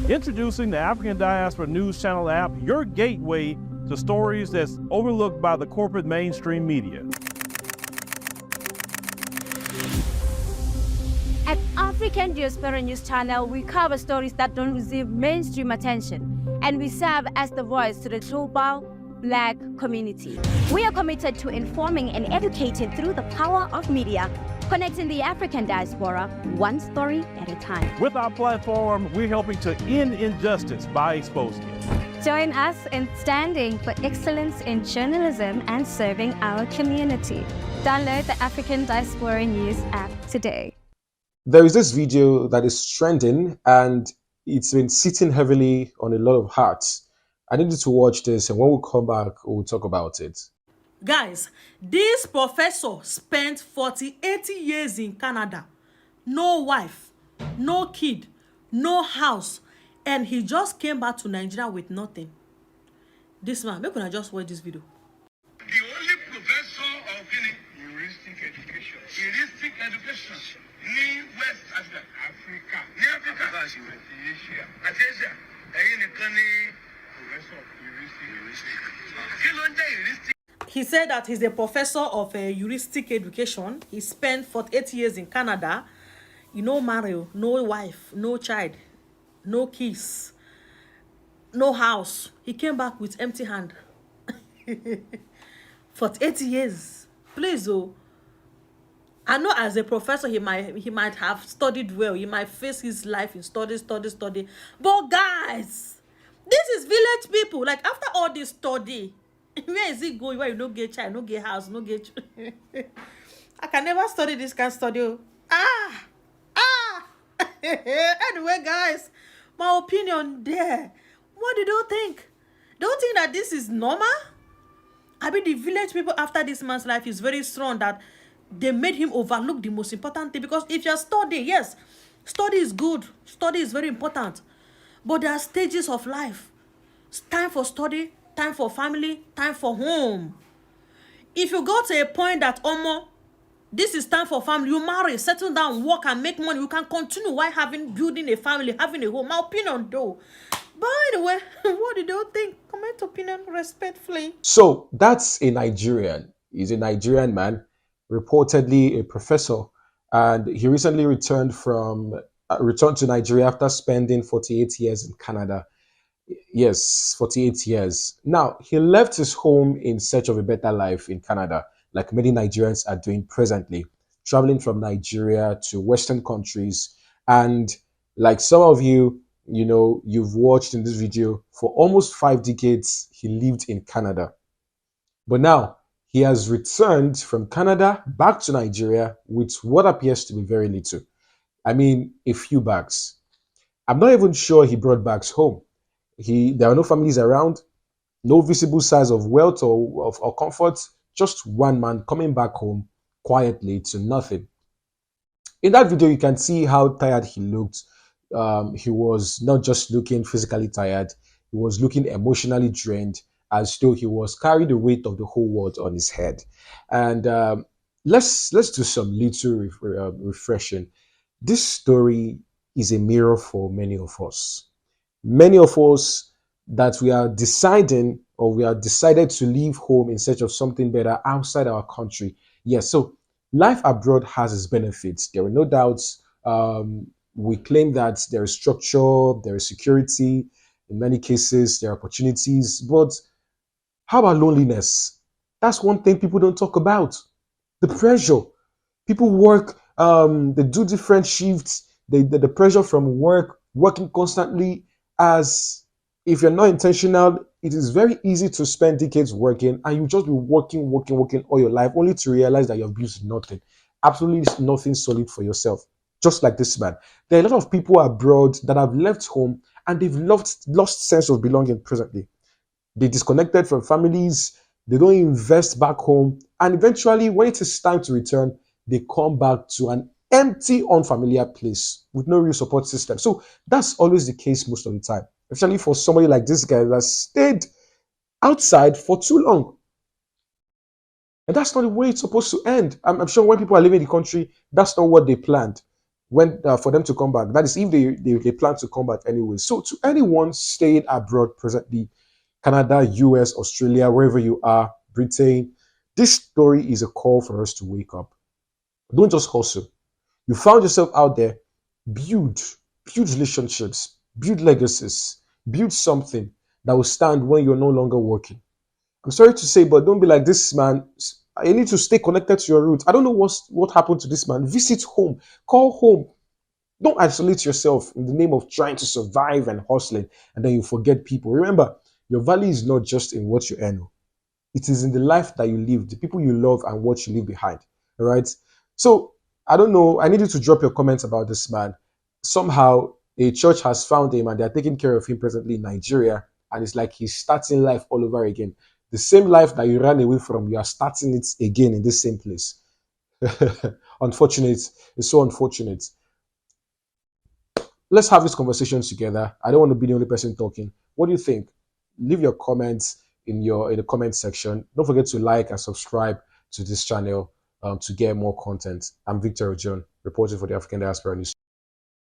Introducing the African Diaspora News Channel app, your gateway to stories that's overlooked by the corporate mainstream media. At African Diaspora News Channel, we cover stories that don't receive mainstream attention, and we serve as the voice to the global Black community. We are committed to informing and educating through the power of media, connecting the African diaspora one story at a time. With our platform, we're helping to end injustice by exposing it. Join us in standing for excellence in journalism and serving our community. Download the African Diaspora News app today. There is this video that is trending and it's been sitting heavily on a lot of hearts. I need you to watch this, and when we come back, we'll talk about it. Guys, this professor spent 80 years in Canada. No wife, no kid, no house, and he just came back to Nigeria with nothing. This man, maybe I just watch this video. The only professor of heuristic education. Heuristic education. Ní West Africa. Ní Africa. Àti Asia. Àti Asia. Ẹ̀yin nìkan ni professor of heuristic. Kí ló ń jẹ́ heuristic? He said that he's a professor of heuristic education. He spent 48 years in Canada. You know, married, no wife, no child, no kids, no house. He came back with empty hand. For 80 years. Please, oh. I know as a professor, he might have studied well. He might face his life in study. But guys, this is village people. Like, after all this study, where is it going? Where you no get child, no get house, no get... I can never study this kind of study. Anyway, guys, my opinion there. What did you think? Don't think that this is normal? I mean, the village people after this man's life is very strong that they made him overlook the most important thing. Because if you're studying, yes, study is good. Study is very important. But there are stages of life. It's time for study, time for family, time for home. If you go to a point that, this is time for family, you marry, settle down, work and make money, you can continue while building a family, having a home. My opinion though. By the way, what did you think? Comment opinion respectfully. So that's a Nigerian. He's a Nigerian man, reportedly a professor, and he recently returned to Nigeria after spending 48 years in Canada. Yes, 48 years. Now, he left his home in search of a better life in Canada, like many Nigerians are doing presently, traveling from Nigeria to Western countries. And like some of you, you've watched in this video, for almost 5 decades, he lived in Canada. But now, he has returned from Canada back to Nigeria with what appears to be very little. I mean, a few bags. I'm not even sure he brought bags home. There are no families around, no visible signs of wealth or comfort, just one man coming back home quietly to nothing. In that video, you can see how tired he looked. He was not just looking physically tired, he was looking emotionally drained, as though he was carrying the weight of the whole world on his head. And let's do some little refreshing. This story is a mirror for many of us. Many of us that we are deciding, or we are decided to leave home in search of something better outside our country. Yes, so life abroad has its benefits. There are no doubts. We claim that there is structure, there is security. In many cases, there are opportunities. But how about loneliness? That's one thing people don't talk about. The pressure. People work, they do different shifts. The pressure from working constantly. As if you're not intentional, it is very easy to spend decades working and you just be working all your life, only to realize that you've built nothing, absolutely nothing solid for yourself. Just like this man. There are a lot of people abroad that have left home and they've lost sense of belonging presently. They disconnected from families, they don't invest back home, and eventually when it is time to return, they come back to an empty, unfamiliar place with no real support system. So that's always the case most of the time, especially for somebody like this guy that stayed outside for too long. And that's not the way it's supposed to end. I'm sure when people are leaving the country, that's not what they planned. when for them to come back. That is if they plan to come back anyway. So to anyone staying abroad presently, Canada, US, Australia, wherever you are, Britain, this story is a call for us to wake up. Don't just hustle. You found yourself out there, build relationships, build legacies, build something that will stand when you're no longer working. I'm sorry to say, but don't be like this man. You need to stay connected to your roots. I don't know what happened to this man. Visit home, call home. Don't isolate yourself in the name of trying to survive and hustling, and then you forget people. Remember, your value is not just in what you earn. It is in the life that you live, the people you love, and what you leave behind. All right. So I don't know. I need you to drop your comments about this man. Somehow a church has found him and they're taking care of him presently in Nigeria. And it's like he's starting life all over again. The same life that you ran away from, you are starting it again in the same place. Unfortunate. It's so unfortunate. Let's have this conversation together. I don't want to be the only person talking. What do you think? Leave your comments in the comment section. Don't forget to like and subscribe to this channel to get more content. I'm Victor Odion, reporting for the African Diaspora News.